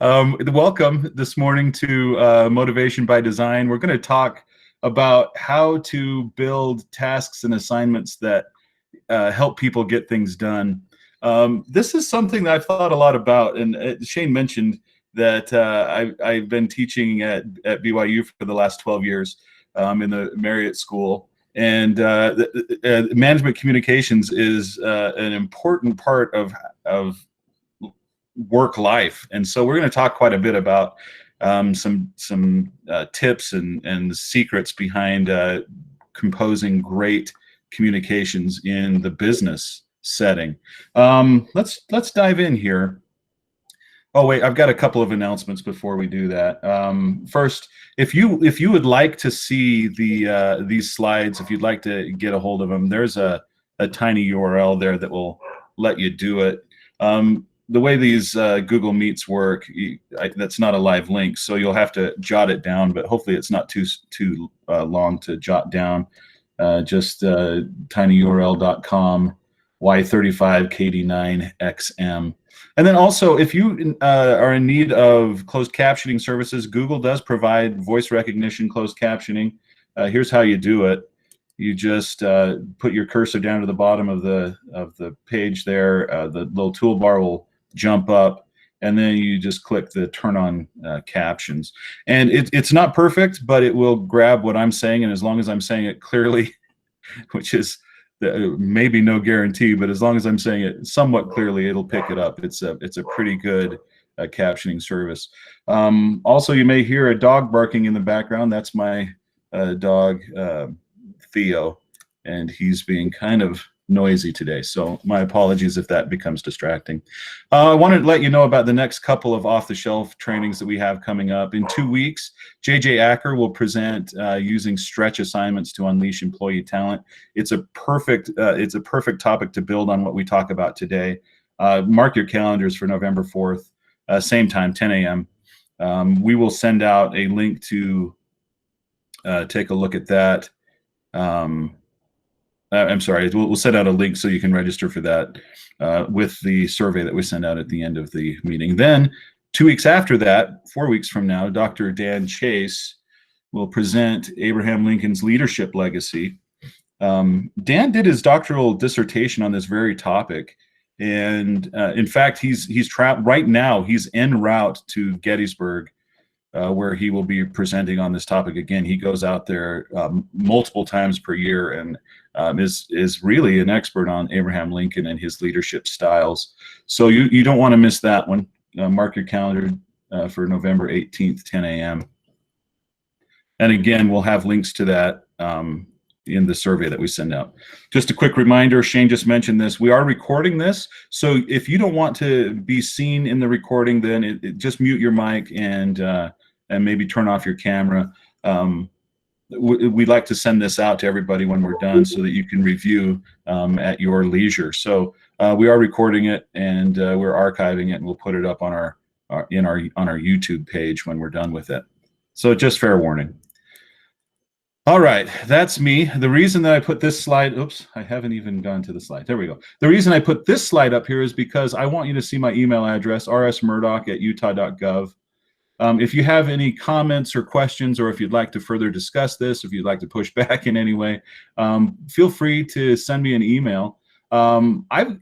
Welcome this morning to Motivation by Design. We're going to talk about how to build tasks and assignments that help people get things done. This is something that I've thought a lot about, and Shane mentioned that I've been teaching at BYU for the last 12 years in the Marriott School. And management communications is an important part of work life, and so we're going to talk quite a bit about some tips and secrets behind composing great communications in the business setting. Let's dive in here. Oh wait, I've got a couple of announcements before we do that. First, if you would like to see these slides, if you'd like to get a hold of them, there's a tiny URL there that will let you do it. The way these Google Meets work, that's not a live link, so you'll have to jot it down, but hopefully it's not too long to jot down. Just tinyurl.com y35kd9xm. And then also, if you are in need of closed captioning services, Google does provide voice recognition closed captioning. Here's how you do it. You just put your cursor down to the bottom of the page there. The little toolbar will jump up, and then you just click the turn on captions. And it's not perfect, but it will grab what I'm saying, and as long as I'm saying it clearly, which is maybe no guarantee, but as long as I'm saying it somewhat clearly, it'll pick it up. It's a pretty good captioning service. Also, you may hear a dog barking in the background. That's my dog, Theo, and he's being kind of noisy today, so my apologies if that becomes distracting. I wanted to let you know about the next couple of off-the-shelf trainings that we have coming up. In 2 weeks, JJ Acker will present using stretch assignments to unleash employee talent. It's a perfect topic to build on what we talk about today. Mark your calendars for November 4th, same time, 10 a.m. We will send out a link to take a look at that. I'm sorry, we'll send out a link so you can register for that with the survey that we send out at the end of the meeting. Then 2 weeks after that, 4 weeks from now, Dr. Dan Chase will present Abraham Lincoln's leadership legacy. Dan did his doctoral dissertation on this very topic. And in fact, he's trapped right now. He's en route to Gettysburg, where he will be presenting on this topic again. He goes out there multiple times per year and is really an expert on Abraham Lincoln and his leadership styles. So you don't want to miss that one. Mark your calendar for November 18th, 10 a.m. And again, we'll have links to that in the survey that we send out. Just a quick reminder, Shane just mentioned this, we are recording this, so if you don't want to be seen in the recording, then just mute your mic and maybe turn off your camera. We'd like to send this out to everybody when we're done so that you can review at your leisure. So we are recording it, and we're archiving it, and we'll put it up on our YouTube page when we're done with it. So just fair warning. All right, that's me. The reason that I put this slide, oops, I haven't even gone to the slide. There we go. The reason I put this slide up here is because I want you to see my email address, rsmurdoch@utah.gov. If you have any comments or questions, or if you'd like to further discuss this, if you'd like to push back in any way, feel free to send me an email. The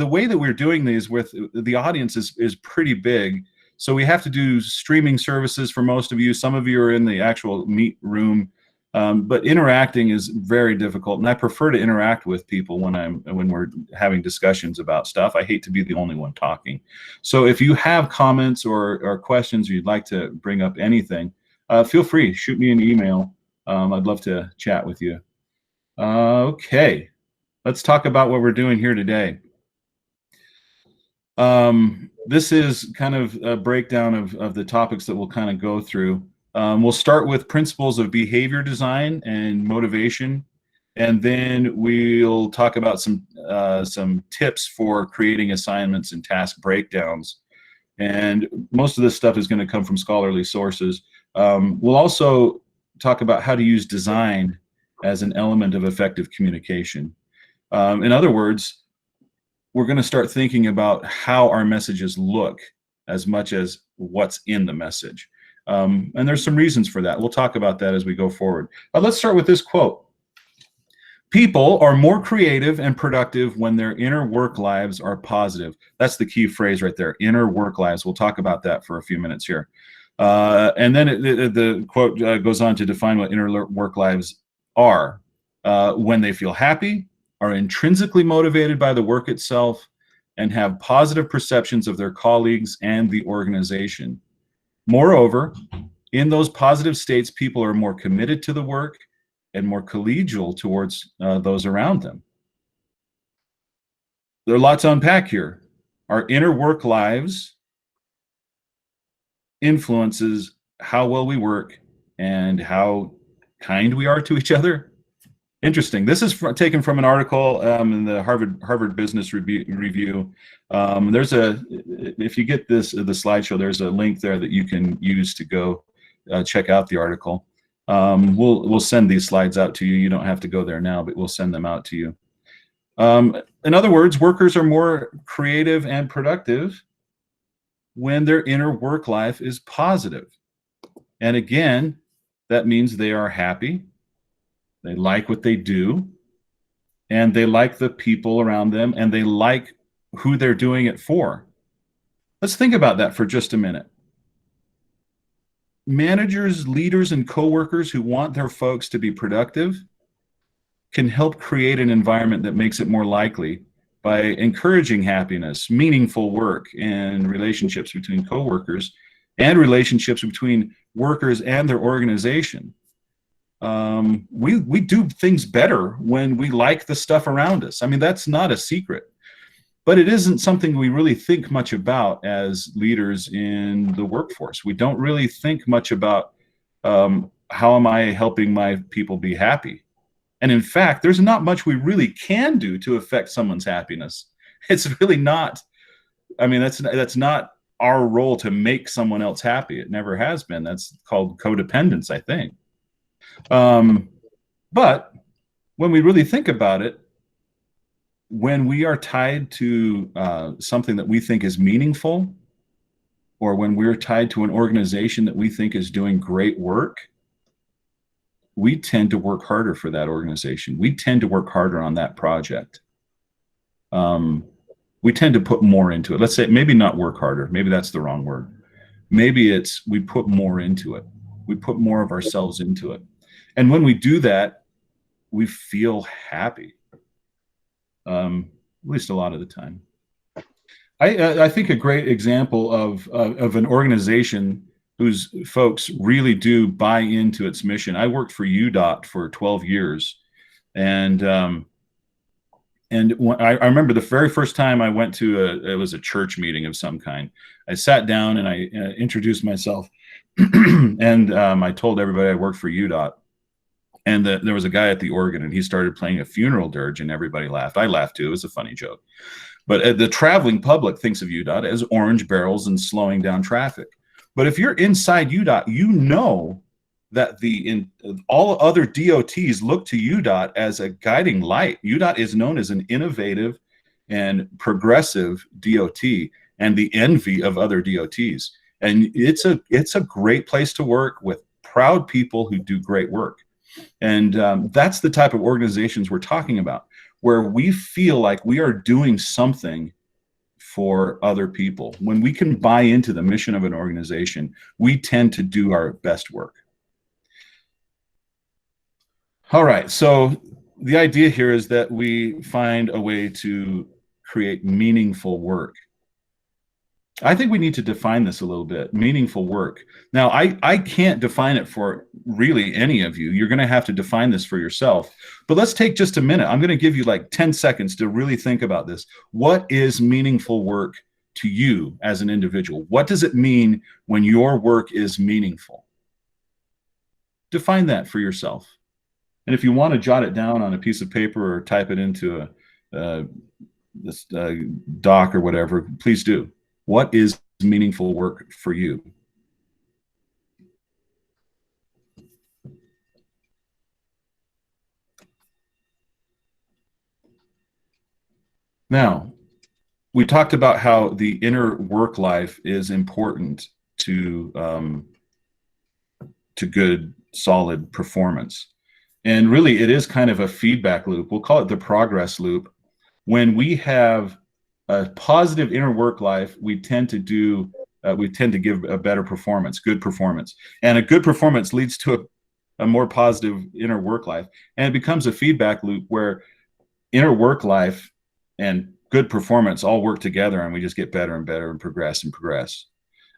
way that we're doing these with the audience is pretty big. So we have to do streaming services for most of you. Some of you are in the actual meet room, but interacting is very difficult. And I prefer to interact with people when we're having discussions about stuff. I hate to be the only one talking. So if you have comments or questions, or you'd like to bring up anything, feel free, shoot me an email. I'd love to chat with you. Okay, let's talk about what we're doing here today. This is kind of a breakdown of the topics that we'll kind of go through. We'll start with principles of behavior design and motivation, and then we'll talk about some tips for creating assignments and task breakdowns. And most of this stuff is going to come from scholarly sources. We'll also talk about how to use design as an element of effective communication. In other words, we're going to start thinking about how our messages look as much as what's in the message. And there's some reasons for that. We'll talk about that as we go forward. But let's start with this quote. People are more creative and productive when their inner work lives are positive. That's the key phrase right there, inner work lives. We'll talk about that for a few minutes here. And then the quote goes on to define what inner work lives are. When they feel happy, are intrinsically motivated by the work itself, and have positive perceptions of their colleagues and the organization. Moreover, in those positive states, people are more committed to the work and more collegial towards those around them. There are a lot to unpack here. Our inner work lives influences how well we work and how kind we are to each other. Interesting. This is taken from an article in the Harvard Business Review. If you get the slideshow, there's a link there that you can use to go check out the article. We'll send these slides out to you. You don't have to go there now, but we'll send them out to you. In other words, workers are more creative and productive when their inner work life is positive. And again, that means they are happy, they like what they do, and they like the people around them, and they like who they're doing it for. Let's think about that for just a minute. Managers, leaders, and coworkers who want their folks to be productive can help create an environment that makes it more likely by encouraging happiness, meaningful work, and relationships between coworkers and relationships between workers and their organization. We do things better when we like the stuff around us. I mean, that's not a secret. But it isn't something we really think much about as leaders in the workforce. We don't really think much about how am I helping my people be happy? And in fact, there's not much we really can do to affect someone's happiness. It's really not, I mean, that's not our role to make someone else happy. It never has been. That's called codependence, I think. But when we really think about it, when we are tied to something that we think is meaningful, or when we're tied to an organization that we think is doing great work, we tend to work harder for that organization. We tend to work harder on that project. We tend to put more into it. Let's say, maybe not work harder. Maybe that's the wrong word. Maybe it's we put more into it. We put more of ourselves into it. And when we do that, we feel happy. At least a lot of the time. I think a great example of an organization whose folks really do buy into its mission. I worked for UDOT for 12 years, and I remember the very first time I went to it was a church meeting of some kind. I sat down and I introduced myself, and I told everybody I worked for UDOT. And there was a guy at the organ, and he started playing a funeral dirge, and everybody laughed. I laughed too. It was a funny joke. But the traveling public thinks of UDOT as orange barrels and slowing down traffic. But if you're inside UDOT, you know that all other DOTs look to UDOT as a guiding light. UDOT is known as an innovative and progressive DOT and the envy of other DOTs. And it's a great place to work with proud people who do great work. And that's the type of organizations we're talking about, where we feel like we are doing something for other people. When we can buy into the mission of an organization, we tend to do our best work. All right, so the idea here is that we find a way to create meaningful work. I think we need to define this a little bit, meaningful work. Now, I can't define it for really any of you. You're going to have to define this for yourself. But let's take just a minute. I'm going to give you like 10 seconds to really think about this. What is meaningful work to you as an individual? What does it mean when your work is meaningful? Define that for yourself. And if you want to jot it down on a piece of paper or type it into this doc or whatever, please do. What is meaningful work for you? Now, we talked about how the inner work life is important to good, solid performance. And really, it is kind of a feedback loop. We'll call it the progress loop. When we have a positive inner work life, we tend to give a better performance, good performance. And a good performance leads to a more positive inner work life. And it becomes a feedback loop where inner work life and good performance all work together, and we just get better and better and progress and progress.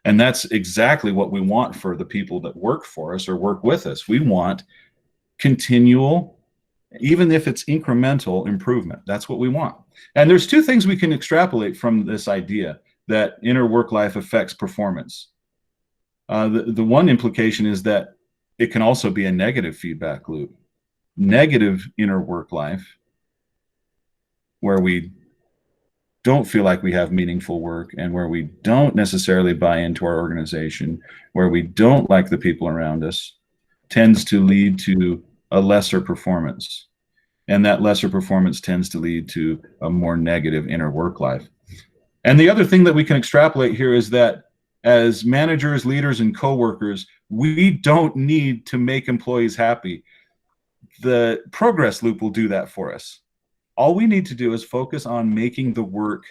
And that's exactly what we want for the people that work for us or work with us. We want continual, even if it's incremental improvement. That's what we want. And there's two things we can extrapolate from this idea that inner work life affects performance. The one implication is that it can also be a negative feedback loop. Negative inner work life, where we don't feel like we have meaningful work and where we don't necessarily buy into our organization, where we don't like the people around us, tends to lead to a lesser performance. And that lesser performance tends to lead to a more negative inner work life. And the other thing that we can extrapolate here is that as managers, leaders, and coworkers, we don't need to make employees happy. The progress loop will do that for us. All we need to do is focus on making the work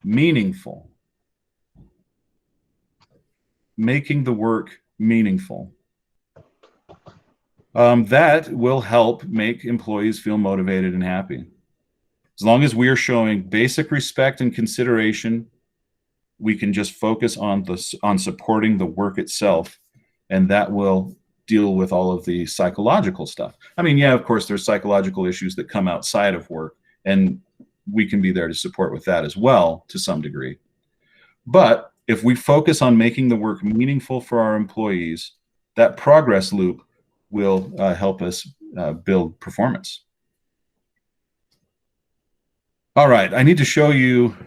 meaningful. Making the work meaningful. That will help make employees feel motivated and happy. As long as we are showing basic respect and consideration, we can just focus on supporting the work itself, and that will deal with all of the psychological stuff. I mean, yeah, of course, there's psychological issues that come outside of work, and we can be there to support with that as well to some degree. But if we focus on making the work meaningful for our employees, that progress loop will help us build performance. All right, I need to show you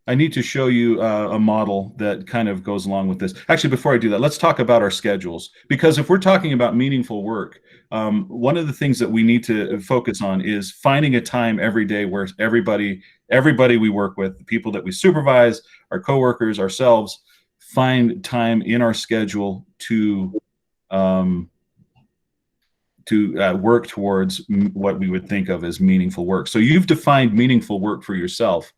a model that kind of goes along with this. Actually, before I do that, let's talk about our schedules. Because if we're talking about meaningful work, one of the things that we need to focus on is finding a time every day where everybody we work with, the people that we supervise, our coworkers, ourselves, find time in our schedule to work towards what we would think of as meaningful work. So you've defined meaningful work for yourself.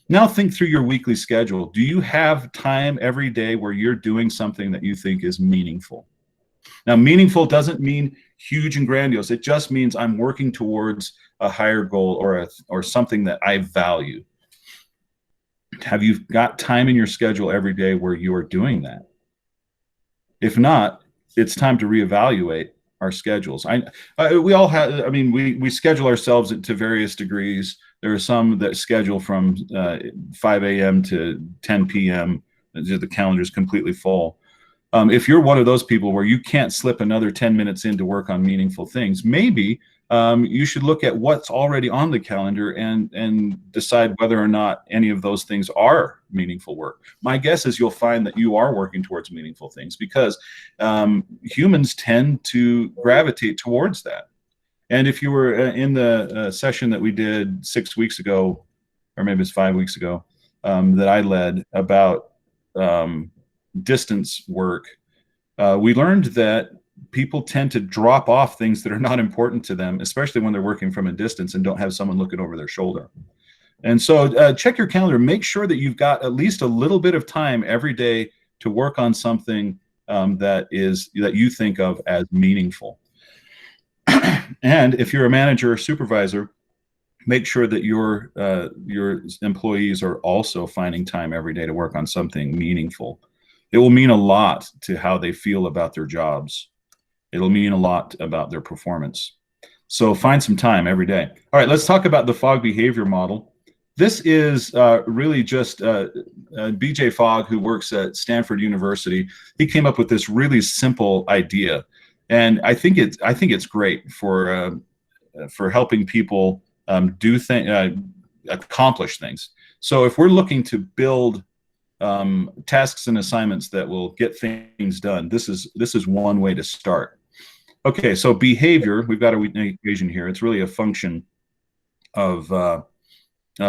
Now think through your weekly schedule. Do you have time every day where you're doing something that you think is meaningful? Now, meaningful doesn't mean huge and grandiose. It just means I'm working towards a higher goal or something that I value. Have you got time in your schedule every day where you are doing that? If not, it's time to reevaluate our schedules. We all have, I mean, we schedule ourselves to various degrees. There are some that schedule from 5 a.m. to 10 p.m. The calendar is completely full. If you're one of those people where you can't slip another 10 minutes in to work on meaningful things, maybe you should look at what's already on the calendar and decide whether or not any of those things are meaningful work. My guess is you'll find that you are working towards meaningful things because humans tend to gravitate towards that. And if you were in the session that we did 6 weeks ago, or maybe it's 5 weeks ago, that I led about distance work, we learned that people tend to drop off things that are not important to them, especially when they're working from a distance and don't have someone looking over their shoulder. And so check your calendar. Make sure that you've got at least a little bit of time every day to work on something that you think of as meaningful. And if you're a manager or supervisor, make sure that your employees are also finding time every day to work on something meaningful. It will mean a lot to how they feel about their jobs. It'll mean a lot about their performance. So find some time every day. All right, let's talk about the Fogg behavior model. This is really just BJ Fogg, who works at Stanford University. He came up with this really simple idea, and I think it's great for helping people accomplish things. So if we're looking to build tasks and assignments that will get things done, this is one way to start. Okay, so behavior, we've got an equation here. It's really a function of a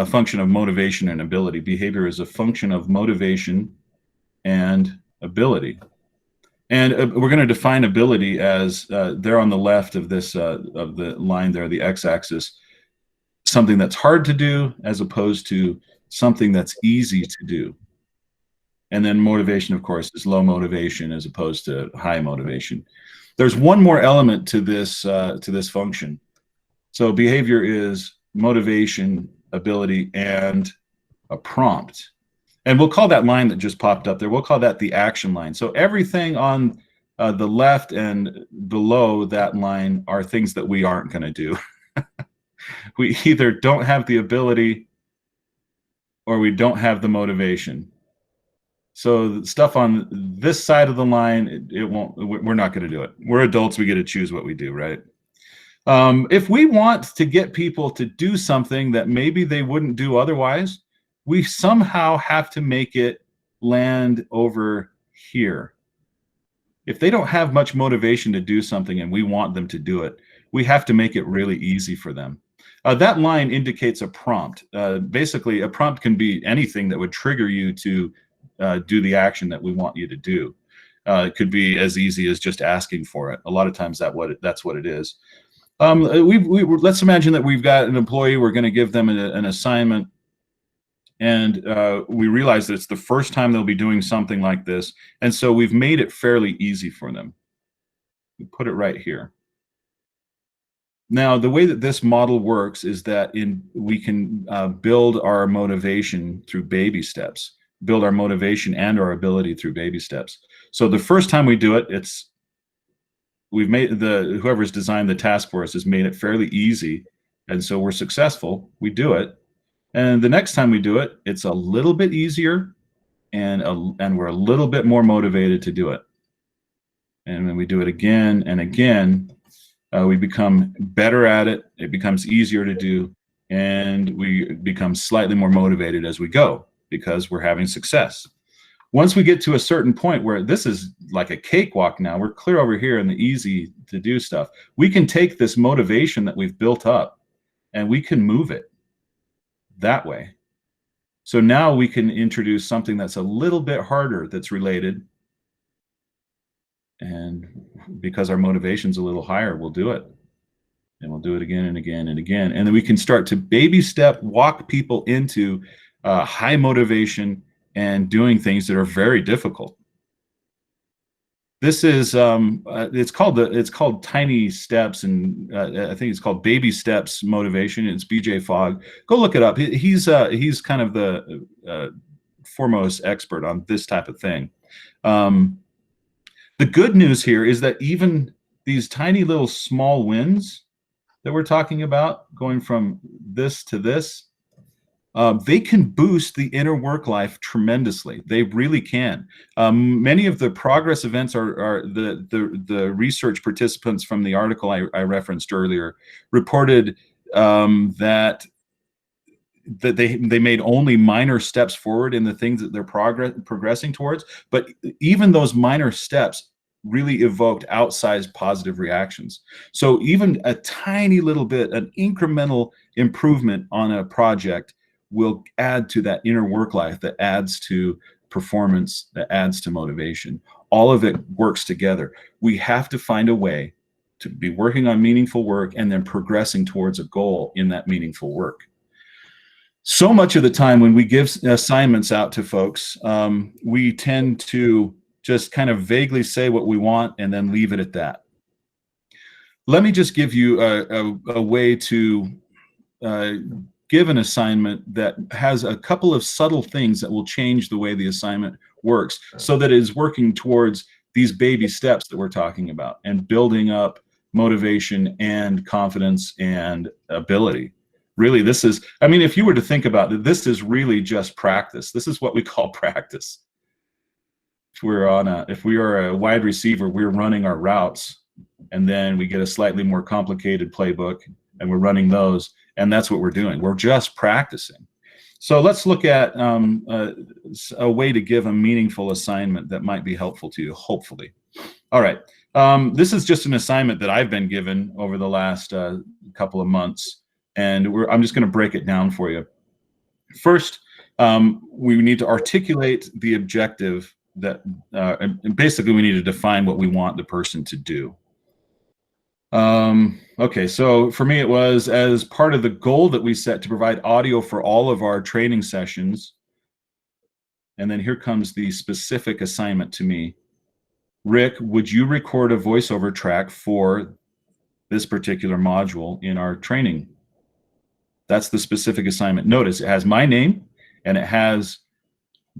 function of motivation and ability. Behavior is a function of motivation and ability. And we're going to define ability as there on the left of this of the line there, the x-axis, something that's hard to do as opposed to something that's easy to do. And then motivation, of course, is low motivation as opposed to high motivation. There's one more element to this function. So behavior is motivation, ability, and a prompt. And we'll call that line that just popped up there, we'll call that the action line. So everything on the left and below that line are things that we aren't going to do. We either don't have the ability or we don't have the motivation. So the stuff on this side of the line, it won't, we're not going to do it. We're adults, we get to choose what we do, right? If we want to get people to do something that maybe they wouldn't do otherwise, we somehow have to make it land over here. If they don't have much motivation to do something and we want them to do it, we have to make it really easy for them. That line indicates a prompt. Basically, a prompt can be anything that would trigger you to do the action that we want you to do. It could be as easy as just asking for it. A lot of times that's what it is. Let's imagine that we've got an employee, we're going to give them an assignment, and we realize that it's the first time they'll be doing something like this, and so we've made it fairly easy for them. We put it right here. Now, the way that this model works is that we can build our motivation through baby steps, build our motivation and our ability through baby steps. So the first time we do it, we've made whoever's designed the task for us has made it fairly easy, and so we're successful. We do it, and the next time we do it, it's a little bit easier, and we're a little bit more motivated to do it. And when we do it again and again, we become better at it. It becomes easier to do, and we become slightly more motivated as we go because we're having success. Once we get to a certain point where this is like a cakewalk now, we're clear over here in the easy to do stuff, we can take this motivation that we've built up and we can move it that way. So now we can introduce something that's a little bit harder that's related, and because our motivation's a little higher, we'll do it. And we'll do it again and again and again. And then we can start to baby step walk people into high motivation and doing things that are very difficult. This is it's called Tiny Steps, and I think it's called Baby Steps Motivation. It's BJ Fogg. Go look it up. He's kind of the foremost expert on this type of thing. The good news here is that even these tiny little small wins that we're talking about, going from this to this, they can boost the inner work life tremendously. They really can. Many of the progress events are the research participants from the article I referenced earlier reported that they made only minor steps forward in the things that they're progressing towards, but even those minor steps really evoked outsized positive reactions. So even a tiny little bit, an incremental improvement on a project will add to that inner work life, that adds to performance, that adds to motivation. All of it works together. We have to find a way to be working on meaningful work and then progressing towards a goal in that meaningful work. So much of the time when we give assignments out to folks, we tend to just kind of vaguely say what we want and then leave it at that. Let me just give you a way to give an assignment that has a couple of subtle things that will change the way the assignment works so that it is working towards these baby steps that we're talking about and building up motivation and confidence and ability. Really, this is, I mean, if you were to think about it, this is really just practice. This is what we call practice. If we are a wide receiver, we're running our routes, and then we get a slightly more complicated playbook and we're running those, and that's what we're doing. We're just practicing. So let's look at a way to give a meaningful assignment that might be helpful to you, hopefully. All right, this is just an assignment that I've been given over the last couple of months. And I'm just going to break it down for you. First, we need to articulate the objective that, and basically we need to define what we want the person to do. Okay, so for me, it was as part of the goal that we set to provide audio for all of our training sessions. And then here comes the specific assignment to me. Rick, would you record a voiceover track for this particular module in our training? That's the specific assignment. Notice it has my name, and it has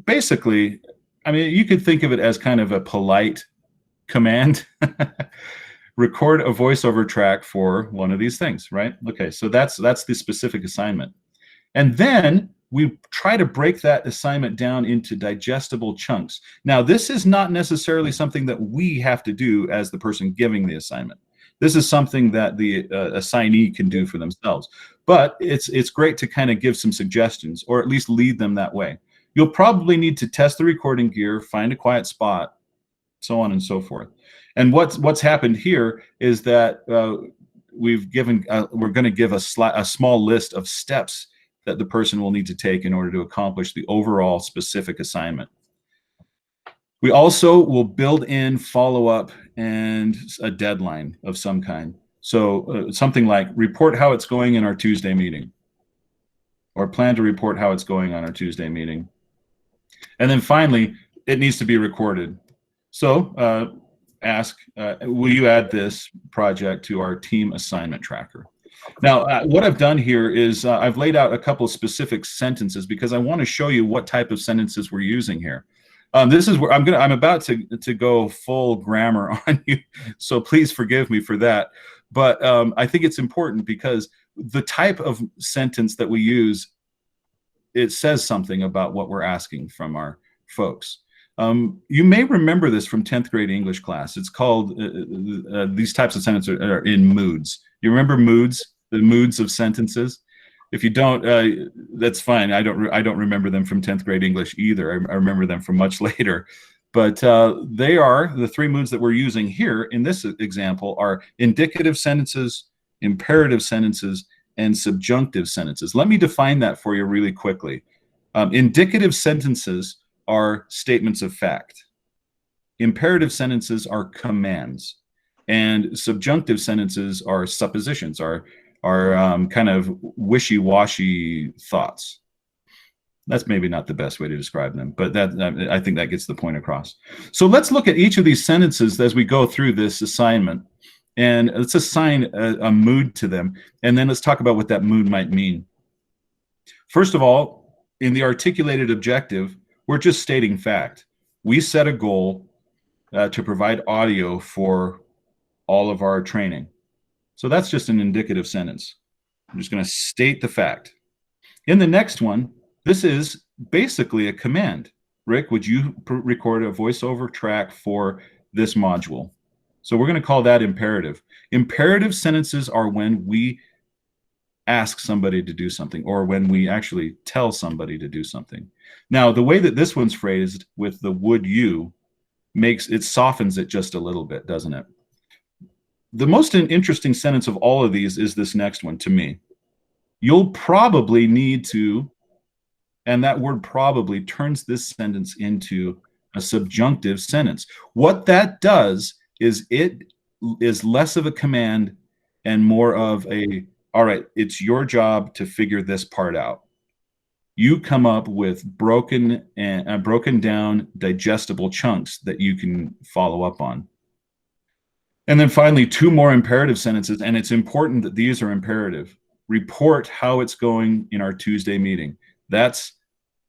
basically, I mean, you could think of it as kind of a polite command. Record a voiceover track for one of these things, right? Okay, so that's the specific assignment. And then we try to break that assignment down into digestible chunks. Now, this is not necessarily something that we have to do as the person giving the assignment. This is something that the assignee can do for themselves. But it's great to kind of give some suggestions, or at least lead them that way. You'll probably need to test the recording gear, find a quiet spot, so on and so forth. And what's happened here is that we're going to give a small list of steps that the person will need to take in order to accomplish the overall specific assignment. We also will build in follow-up and a deadline of some kind. So something like report how it's going in our Tuesday meeting, or plan to report how it's going on our Tuesday meeting. And then finally, it needs to be recorded. So ask, will you add this project to our team assignment tracker? Now, what I've done here is I've laid out a couple of specific sentences because I want to show you what type of sentences we're using here. This is where I'm about to go full grammar on you, so please forgive me for that. But I think it's important because the type of sentence that we use, it says something about what we're asking from our folks. You may remember this from 10th grade English class. It's called, these types of sentences are in moods. You remember moods, the moods of sentences? If you don't, that's fine. I don't remember them from 10th grade English either. I remember them from much later. But they are the three moods that we're using here in this example are indicative sentences, imperative sentences, and subjunctive sentences. Let me define that for you really quickly. Indicative sentences are statements of fact. Imperative sentences are commands. And subjunctive sentences are suppositions, are kind of wishy-washy thoughts. That's maybe not the best way to describe them, but I think that gets the point across. So let's look at each of these sentences as we go through this assignment, and let's assign a mood to them, and then let's talk about what that mood might mean. First of all, in the articulated objective, we're just stating fact. We set a goal to provide audio for all of our training. So that's just an indicative sentence. I'm just going to state the fact. In the next one, this is basically a command. Rick, would you record a voiceover track for this module? So we're going to call that imperative. Imperative sentences are when we ask somebody to do something, or when we actually tell somebody to do something. Now, the way that this one's phrased with the would you softens it just a little bit, doesn't it? The most interesting sentence of all of these is this next one to me. You'll probably need to, and that word probably turns this sentence into a subjunctive sentence. What that does is it is less of a command and more of a, all right, it's your job to figure this part out. You come up with broken down digestible chunks that you can follow up on. And then finally, two more imperative sentences, and it's important that these are imperative. Report how it's going in our Tuesday meeting. That's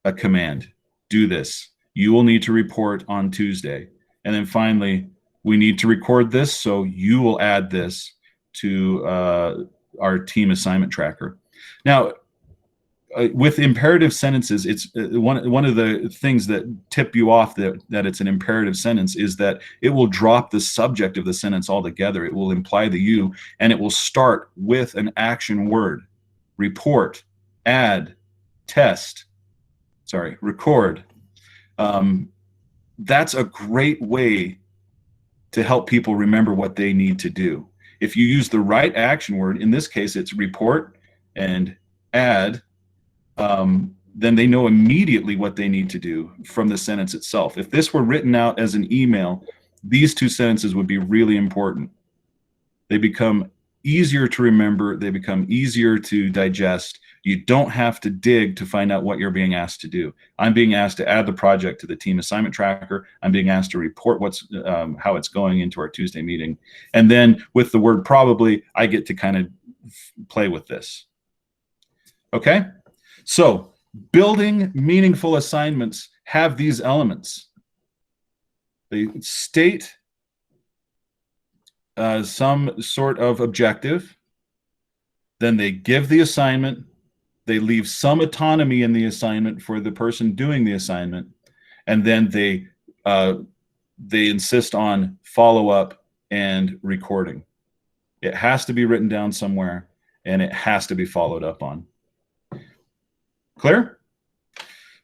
a command. Do this. You will need to report on Tuesday. And then finally, we need to record this, so you will add this to our team assignment tracker. Now, with imperative sentences, it's one of the things that tip you off that it's an imperative sentence is that it will drop the subject of the sentence altogether. It will imply the you, and it will start with an action word. Report, add, test, record. That's a great way to help people remember what they need to do. If you use the right action word, in this case, it's report, and add, then they know immediately what they need to do from the sentence itself. If this were written out as an email, these two sentences would be really important. They become easier to remember. They become easier to digest. You don't have to dig to find out what you're being asked to do. I'm being asked to add the project to the team assignment tracker. I'm being asked to report how it's going into our Tuesday meeting. And then with the word probably, I get to kind of play with this. Okay? So building meaningful assignments have these elements. They state some sort of objective. Then they give the assignment. They leave some autonomy in the assignment for the person doing the assignment. And then they insist on follow-up and recording. It has to be written down somewhere, and it has to be followed up on. Clear?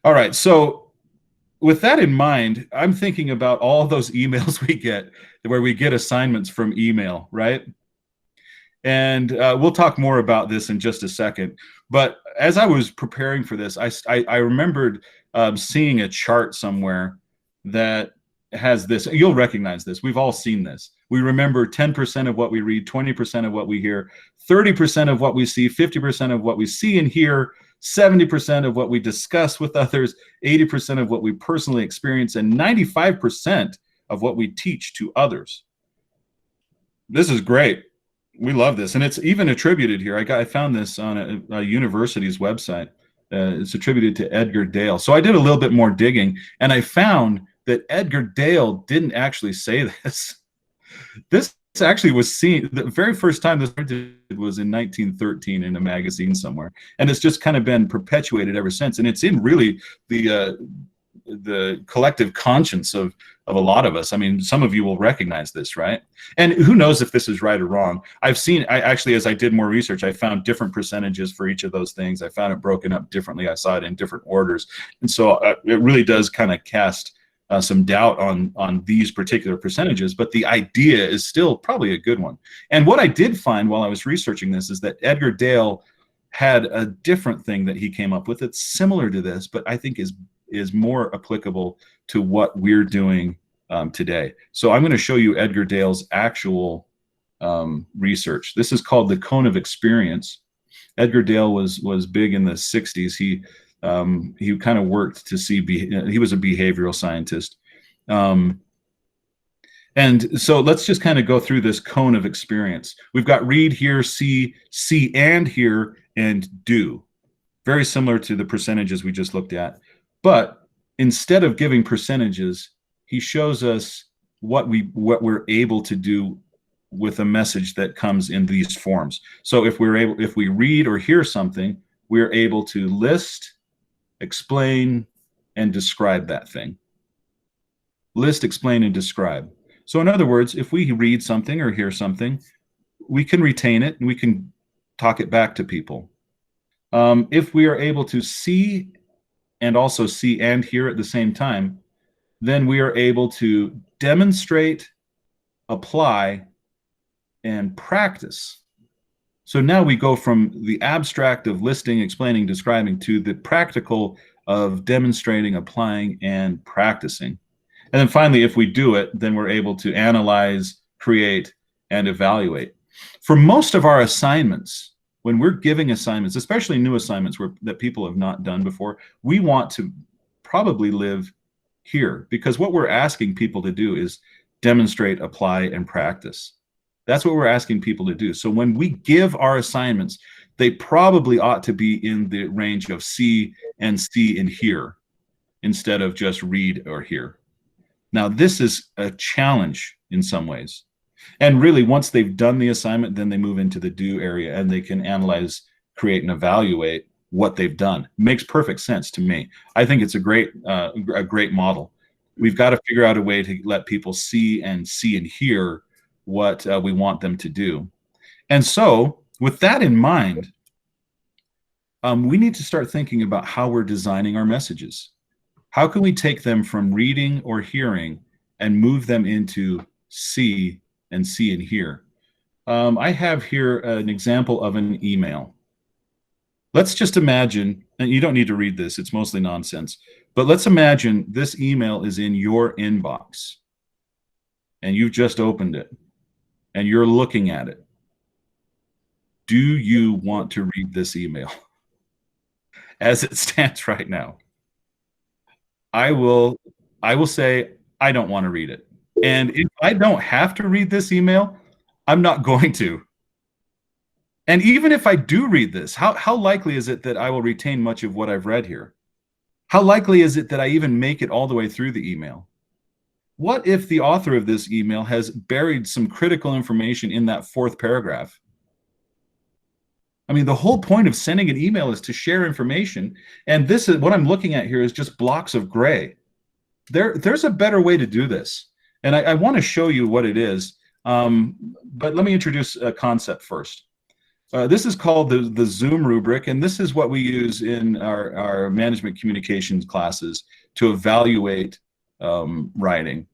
All right, so with that in mind, I'm thinking about all those emails we get where we get assignments from email, right? And we'll talk more about this in just a second. But as I was preparing for this, I remembered seeing a chart somewhere that has this. You'll recognize this. We've all seen this. We remember 10% of what we read, 20% of what we hear, 30% of what we see, 50% of what we see and hear, 70% of what we discuss with others, 80% of what we personally experience, and 95% of what we teach to others. This is great. We love this. And it's even attributed here. I found this on a university's website. It's attributed to Edgar Dale. So I did a little bit more digging, and I found that Edgar Dale didn't actually say this. This actually was seen, the very first time this was in 1913 in a magazine somewhere. And it's just kind of been perpetuated ever since. And it's in really the collective conscience of a lot of us. I mean, some of you will recognize this, right? And who knows if this is right or wrong. I actually, as I did more research, I found different percentages for each of those things. I found it broken up differently. I saw it in different orders. And so it really does kind of cast some doubt on these particular percentages, but the idea is still probably a good one. And what I did find while I was researching this is that Edgar Dale had a different thing that he came up with. It's similar to this, but I think is more applicable to what we're doing today. So I'm going to show you Edgar Dale's actual research. This is called the cone of experience. Edgar Dale was big in the 60s. He kind of worked to see, he was a behavioral scientist. And so let's just kind of go through this cone of experience. We've got read, hear, see and hear, and do. Very similar to the percentages we just looked at. But instead of giving percentages, he shows us what we're able to do with a message that comes in these forms. So if we read or hear something, we're able to list, explain, and describe that thing. List, explain, and describe. So in other words, if we read something or hear something, we can retain it and we can talk it back to people. If we are able to see and also see and hear at the same time, then we are able to demonstrate, apply, and practice. So now we go from the abstract of listing, explaining, describing to the practical of demonstrating, applying, and practicing. And then finally, if we do it, then we're able to analyze, create, and evaluate. For most of our assignments, when we're giving assignments, especially new assignments that people have not done before, we want to probably live here, because what we're asking people to do is demonstrate, apply, and practice. That's what we're asking people to do. So when we give our assignments, they probably ought to be in the range of see and hear instead of just read or hear. Now, this is a challenge in some ways. And really, once they've done the assignment, then they move into the do area and they can analyze, create, and evaluate what they've done. Makes perfect sense to me. I think it's a great model. We've got to figure out a way to let people see and hear what we want them to do. And so with that in mind, we need to start thinking about how we're designing our messages. How can we take them from reading or hearing and move them into see and hear? I have here an example of an email. Let's just imagine, and you don't need to read this, it's mostly nonsense, but let's imagine this email is in your inbox and you've just opened it and you're looking at it. Do you want to read this email? As it stands right now, I will say I don't want to read it. And if I don't have to read this email, I'm not going to. And even if I do read this, how likely is it that I will retain much of what I've read here? How likely is it that I even make it all the way through the email? What if the author of this email has buried some critical information in that fourth paragraph? I mean, the whole point of sending an email is to share information. And this is what I'm looking at here is just blocks of gray. There's a better way to do this. And I want to show you what it is. But let me introduce a concept first. This is called the Zoom rubric, and this is what we use in our management communications classes to evaluate writing.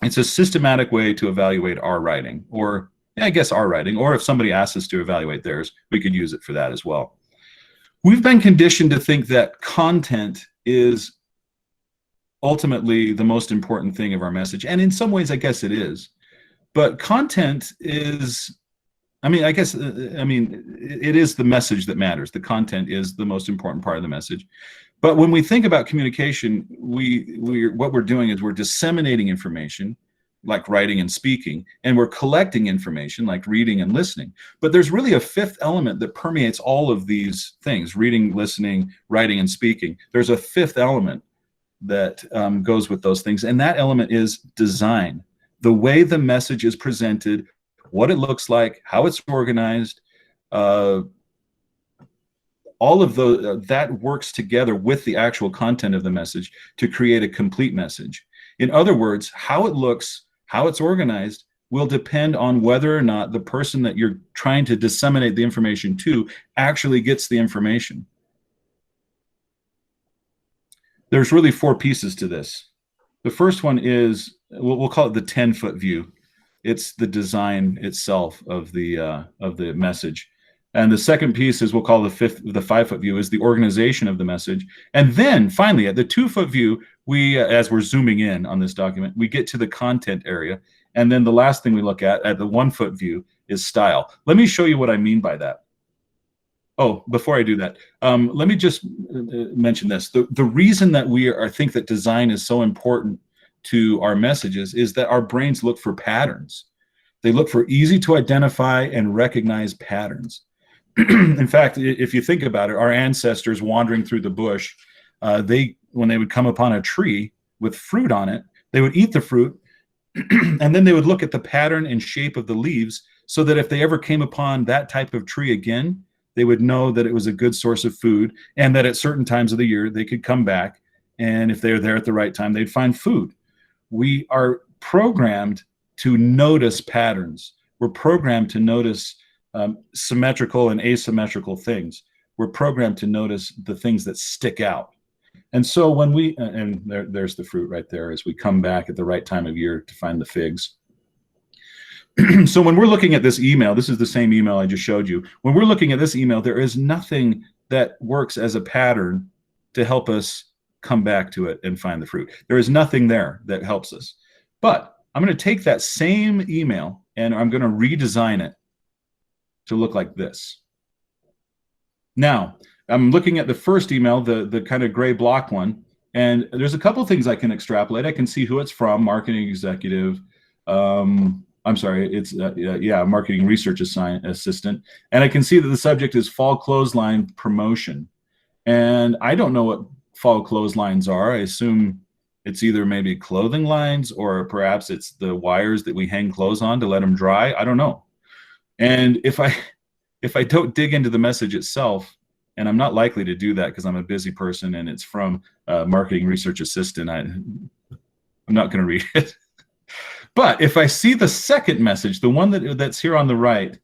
It's a systematic way to evaluate our writing, or I guess our writing, or if somebody asks us to evaluate theirs, we could use it for that as well. We've been conditioned to think that content is ultimately the most important thing of our message, and in some ways, I guess it is. But content is, it is the message that matters. The content is the most important part of the message. But when we think about communication, what we're doing is we're disseminating information, like writing and speaking, and we're collecting information, like reading and listening. But there's really a fifth element that permeates all of these things: reading, listening, writing, and speaking. There's a fifth element that goes with those things, and that element is design. The way the message is presented, what it looks like, how it's organized, all of that works together with the actual content of the message to create a complete message. In other words, how it looks, how it's organized will depend on whether or not the person that you're trying to disseminate the information to actually gets the information. There's really four pieces to this. The first one is, we'll call it the 10-foot view. It's the design itself of the message. And the second piece is, we'll call the 5-foot view, is the organization of the message. And then finally, at the 2-foot view, as we're zooming in on this document, we get to the content area. And then the last thing we look at the 1-foot view, is style. Let me show you what I mean by that. Oh, before I do that, let me just mention this. The reason that we think that design is so important to our messages is that our brains look for patterns. They look for easy to identify and recognize patterns. In fact, if you think about it, our ancestors wandering through the bush, when they would come upon a tree with fruit on it, they would eat the fruit, and then they would look at the pattern and shape of the leaves, so that if they ever came upon that type of tree again, they would know that it was a good source of food, and that at certain times of the year they could come back, and if they were there at the right time, they'd find food. We are programmed to notice patterns. We're programmed to notice symmetrical and asymmetrical things. We're programmed to notice the things that stick out. And so when there's the fruit right there, as we come back at the right time of year to find the figs. So when we're looking at this email, this is the same email I just showed you. When we're looking at this email, there is nothing that works as a pattern to help us come back to it and find the fruit. There is nothing there that helps us. But I'm going to take that same email and I'm going to redesign it to look like this. Now, I'm looking at the first email, the kind of gray block one, and there's a couple things I can extrapolate. I can see who it's from, marketing executive. I'm sorry, it's marketing research assistant. And I can see that the subject is fall clothesline promotion. And I don't know what fall clotheslines are. I assume it's either maybe clothing lines, or perhaps it's the wires that we hang clothes on to let them dry. I don't know. And if I don't dig into the message itself, and I'm not likely to do that because I'm a busy person and it's from marketing research assistant, I'm not going to read it. But if I see the second message, the one that's here on the right,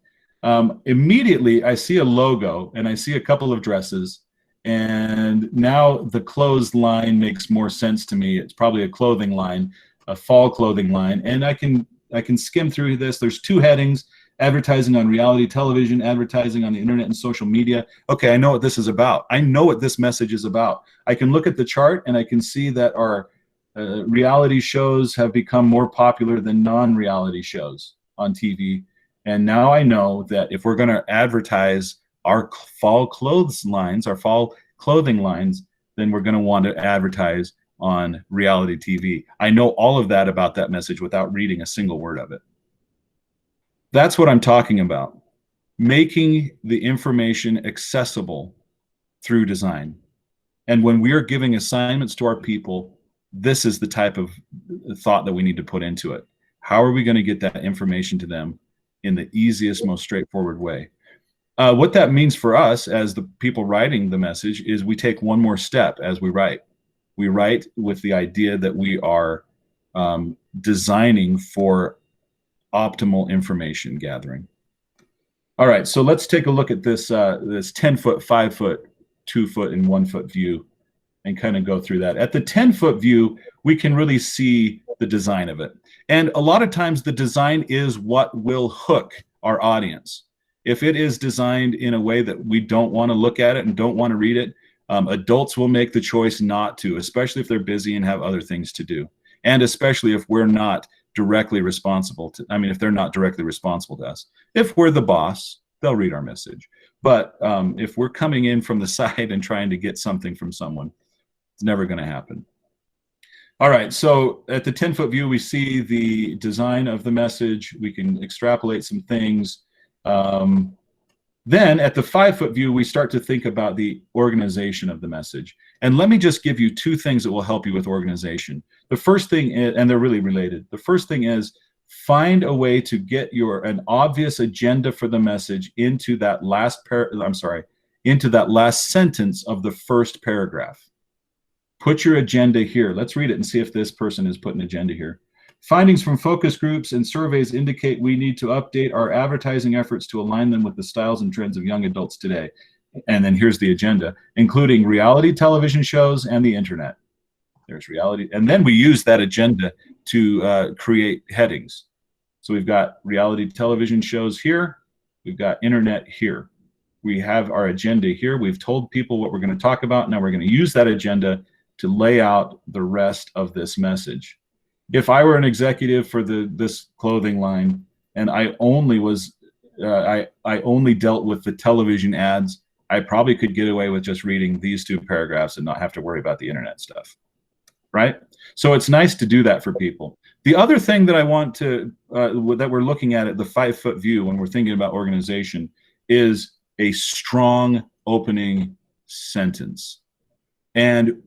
immediately I see a logo and I see a couple of dresses, and now the clothesline makes more sense to me. It's probably a clothing line, a fall clothing line, and I can skim through this. There's two headings. Advertising on reality television, advertising on the internet and social media. Okay, I know what this is about. I know what this message is about. I can look at the chart and I can see that our reality shows have become more popular than non-reality shows on TV. And now I know that if we're going to advertise our fall clothes lines, our fall clothing lines, then we're going to want to advertise on reality TV. I know all of that about that message without reading a single word of it. That's what I'm talking about. Making the information accessible through design. And when we are giving assignments to our people, this is the type of thought that we need to put into it. How are we going to get that information to them in the easiest, most straightforward way? What that means for us as the people writing the message is we take one more step as we write. We write with the idea that we are designing for optimal information gathering. All right, so let's take a look at this 10-foot, 5-foot, 2-foot, and 1-foot view and kind of go through that. At the 10-foot view, we can really see the design of it. And a lot of times the design is what will hook our audience. If it is designed in a way that we don't want to look at it and don't want to read it, adults will make the choice not to, especially if they're busy and have other things to do. And especially if we're not directly responsible to, if they're not directly responsible to us. If we're the boss, they'll read our message. But if we're coming in from the side and trying to get something from someone, it's never going to happen. All right, so at the 10-foot view, we see the design of the message. We can extrapolate some things. Then at the 5-foot view, we start to think about the organization of the message. And let me just give you two things that will help you with organization. The first thing is, and they're really related. The first thing is find a way to get an obvious agenda for the message into that last into that last sentence of the first paragraph. Put your agenda here. Let's read it and see if this person has put an agenda here. Findings from focus groups and surveys indicate we need to update our advertising efforts to align them with the styles and trends of young adults today. And then here's the agenda, including reality television shows and the internet. There's reality. And then we use that agenda to create headings. So we've got reality television shows here. We've got internet here. We have our agenda here. We've told people what we're going to talk about. Now we're going to use that agenda to lay out the rest of this message. If I were an executive for this clothing line and I only dealt with the television ads, I probably could get away with just reading these two paragraphs and not have to worry about the internet stuff, right? So it's nice to do that for people. The other thing that I want to, that we're looking at the 5-foot view when we're thinking about organization is a strong opening sentence. And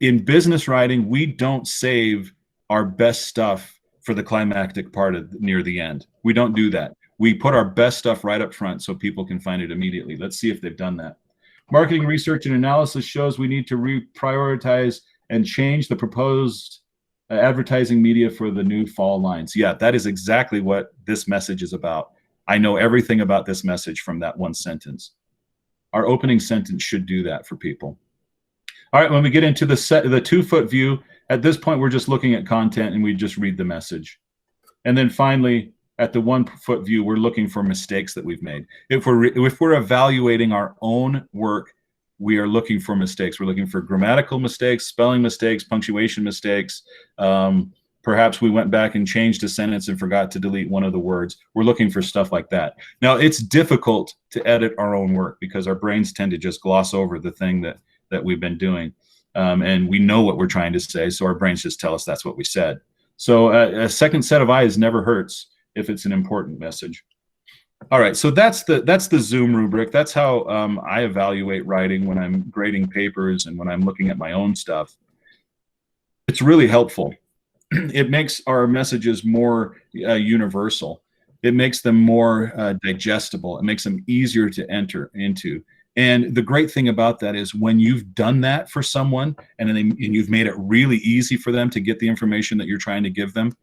in business writing, we don't save our best stuff for the climactic part near the end. We don't do that. We put our best stuff right up front so people can find it immediately. Let's see if they've done that. Marketing research and analysis shows we need to reprioritize and change the proposed advertising media for the new fall lines. Yeah, that is exactly what this message is about. I know everything about this message from that one sentence. Our opening sentence should do that for people. All right, when we get into the 2-foot view, at this point, we're just looking at content and we just read the message. And then finally, at the 1-foot view, we're looking for mistakes that we've made. If we're evaluating our own work, we are looking for mistakes. We're looking for grammatical mistakes, spelling mistakes, punctuation mistakes. Perhaps we went back and changed a sentence and forgot to delete one of the words. We're looking for stuff like that. Now, it's difficult to edit our own work because our brains tend to just gloss over the thing that we've been doing. And we know what we're trying to say, so our brains just tell us that's what we said. So a second set of eyes never hurts if it's an important message. All right, so that's the Zoom rubric. That's how I evaluate writing when I'm grading papers and when I'm looking at my own stuff. It's really helpful. It makes our messages more universal. It makes them more digestible. It makes them easier to enter into. And the great thing about that is when you've done that for someone and you've made it really easy for them to get the information that you're trying to give them,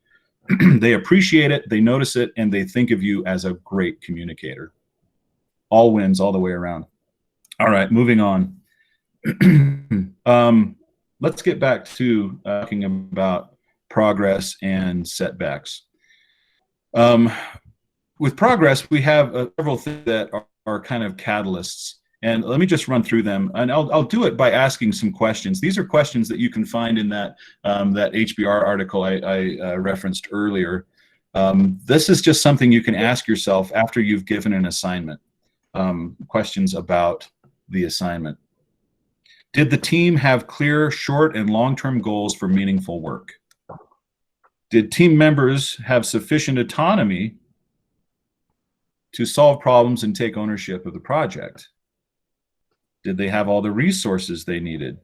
they appreciate it, they notice it, and they think of you as a great communicator. All wins all the way around. All right, moving on. Let's get back to talking about progress and setbacks. with progress, we have several things that are kind of catalysts. And let me just run through them. And I'll do it by asking some questions. These are questions that you can find in that HBR article I referenced earlier. This is just something you can ask yourself after you've given an assignment. Questions about the assignment. Did the team have clear short and long-term goals for meaningful work? Did team members have sufficient autonomy to solve problems and take ownership of the project? Did they have all the resources they needed?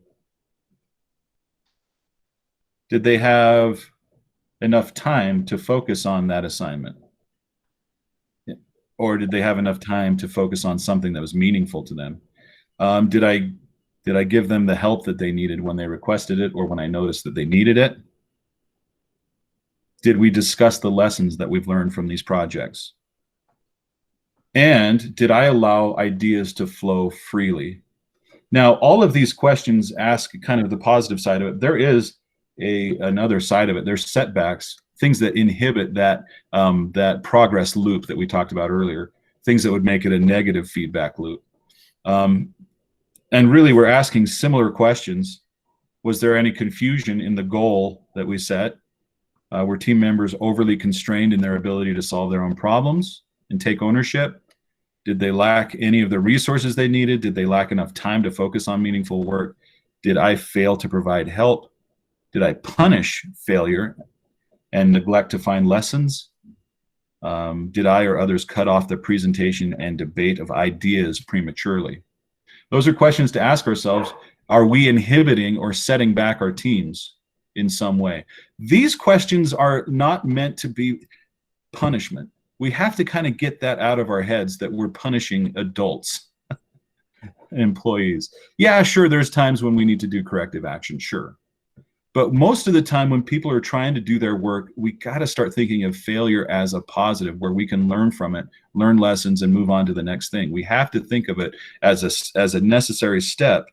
Did they have enough time to focus on that assignment? Or did they have enough time to focus on something that was meaningful to them? Did I give them the help that they needed when they requested it or when I noticed that they needed it? Did we discuss the lessons that we've learned from these projects? And did I allow ideas to flow freely? Now, all of these questions ask kind of the positive side of it. There is another side of it. There's setbacks, things that inhibit that progress loop that we talked about earlier, things that would make it a negative feedback loop. And really, we're asking similar questions. Was there any confusion in the goal that we set? Were team members overly constrained in their ability to solve their own problems and take ownership? Did they lack any of the resources they needed? Did they lack enough time to focus on meaningful work? Did I fail to provide help? Did I punish failure and neglect to find lessons? Did I or others cut off the presentation and debate of ideas prematurely? Those are questions to ask ourselves. Are we inhibiting or setting back our teams in some way? These questions are not meant to be punishment. We have to kind of get that out of our heads that we're punishing adults, employees. Yeah, sure, there's times when we need to do corrective action, sure. But most of the time when people are trying to do their work, we got to start thinking of failure as a positive where we can learn from it, learn lessons, and move on to the next thing. We have to think of it as a necessary step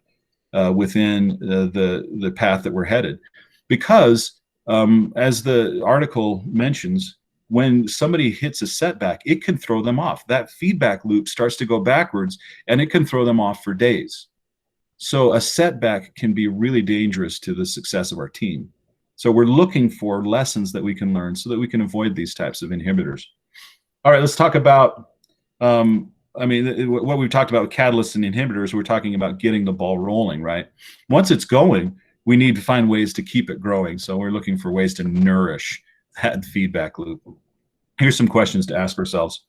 within the path that we're headed. Because as the article mentions, when somebody hits a setback, it can throw them off. That feedback loop starts to go backwards, and it can throw them off for days. So a setback can be really dangerous to the success of our team. So we're looking for lessons that we can learn so that we can avoid these types of inhibitors. All right, let's talk about, what we've talked about with catalysts and inhibitors, we're talking about getting the ball rolling, right? Once it's going, we need to find ways to keep it growing. So we're looking for ways to nourish that feedback loop. Here's some questions to ask ourselves.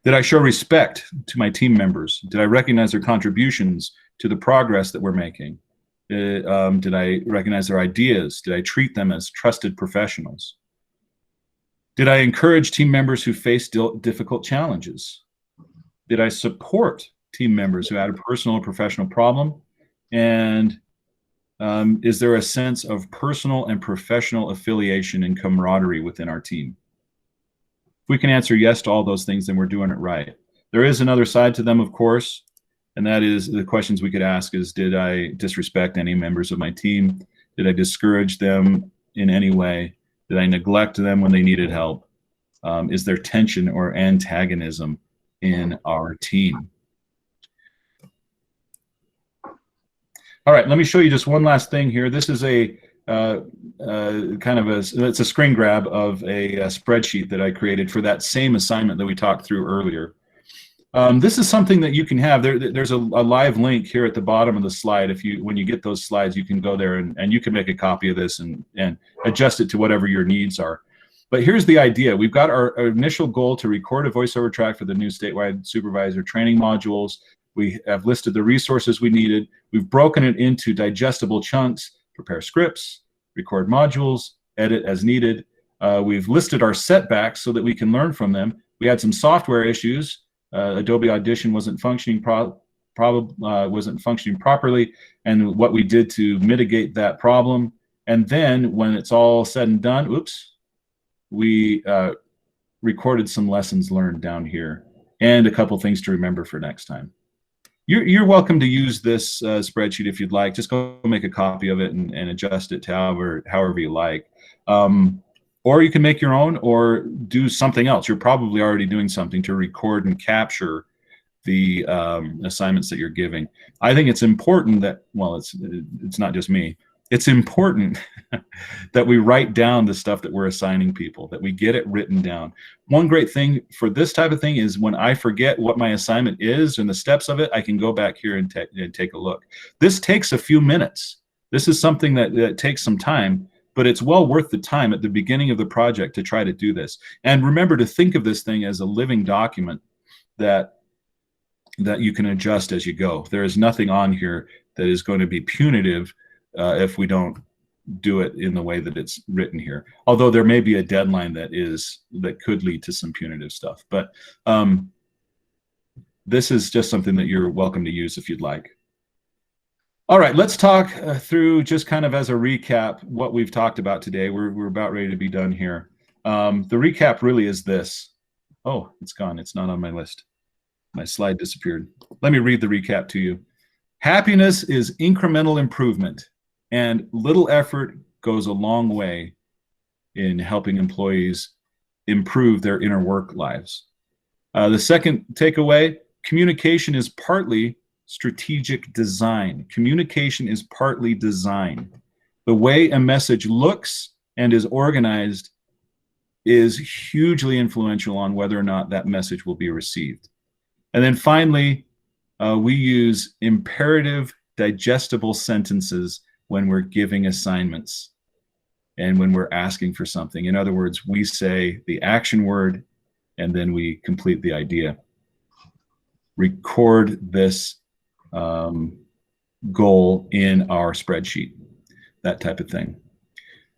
Did I show respect to my team members? Did I recognize their contributions to the progress that we're making? Did I recognize their ideas? Did I treat them as trusted professionals? Did I encourage team members who faced difficult challenges? Did I support team members who had a personal or professional problem? And is there a sense of personal and professional affiliation and camaraderie within our team? If we can answer yes to all those things, then we're doing it right. There is another side to them, of course, and that is the questions we could ask is, did I disrespect any members of my team? Did I discourage them in any way? Did I neglect them when they needed help? Is there tension or antagonism in our team? All right, let me show you just one last thing here. This is it's a screen grab of a spreadsheet that I created for that same assignment that we talked through earlier. This is something that you can have. There's a live link here at the bottom of the slide. When you get those slides, you can go there and you can make a copy of this and adjust it to whatever your needs are. But here's the idea. We've got our initial goal to record a voiceover track for the new statewide supervisor training modules. We have listed the resources we needed. We've broken it into digestible chunks, prepare scripts, record modules, edit as needed. We've listed our setbacks so that we can learn from them. We had some software issues. Adobe Audition wasn't functioning properly, and what we did to mitigate that problem. And then when it's all said and done, we recorded some lessons learned down here and a couple things to remember for next time. You're welcome to use this spreadsheet if you'd like. Just go make a copy of it and adjust it to however you like. Or you can make your own or do something else. You're probably already doing something to record and capture the assignments that you're giving. I think it's important that, well, it's not just me. It's important that we write down the stuff that we're assigning people, that we get it written down. One great thing for this type of thing is when I forget what my assignment is and the steps of it, I can go back here and take a look. This takes a few minutes. This is something that takes some time, but it's well worth the time at the beginning of the project to try to do this. And remember to think of this thing as a living document that you can adjust as you go. There is nothing on here that is going to be punitive if we don't do it in the way that it's written here. Although there may be a deadline that could lead to some punitive stuff. But this is just something that you're welcome to use if you'd like. All right, let's talk through, just kind of as a recap, what we've talked about today. We're about ready to be done here. The recap really is this. Oh, it's gone. It's not on my list. My slide disappeared. Let me read the recap to you. Happiness is incremental improvement, and little effort goes a long way in helping employees improve their inner work lives. The second takeaway, communication is partly strategic design. Communication is partly design. The way a message looks and is organized is hugely influential on whether or not that message will be received. And then finally, we use imperative, digestible sentences when we're giving assignments and when we're asking for something. In other words, we say the action word and then we complete the idea. Record this goal in our spreadsheet, that type of thing.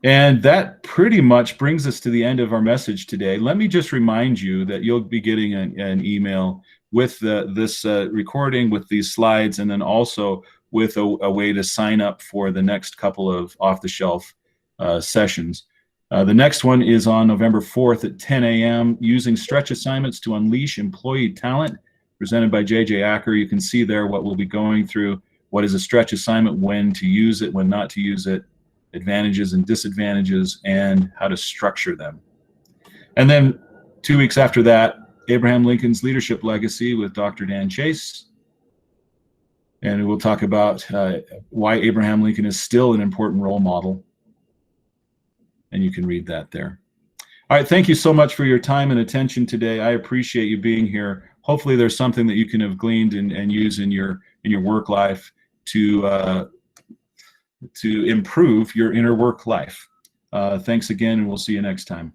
And that pretty much brings us to the end of our message today. Let me just remind you that you'll be getting an email with this recording, with these slides, and then also with a way to sign up for the next couple of off-the-shelf sessions. The next one is on November 4th at 10 a.m. using stretch assignments to unleash employee talent, presented by J.J. Acker. You can see there what we'll be going through. What is a stretch assignment, when to use it, when not to use it, advantages and disadvantages, and how to structure them. And then 2 weeks after that, Abraham Lincoln's Leadership Legacy with Dr. Dan Chase. And we'll talk about why Abraham Lincoln is still an important role model. And you can read that there. All right, thank you so much for your time and attention today. I appreciate you being here. Hopefully there's something that you can have gleaned and use in your work life to improve your inner work life. Thanks again, and we'll see you next time.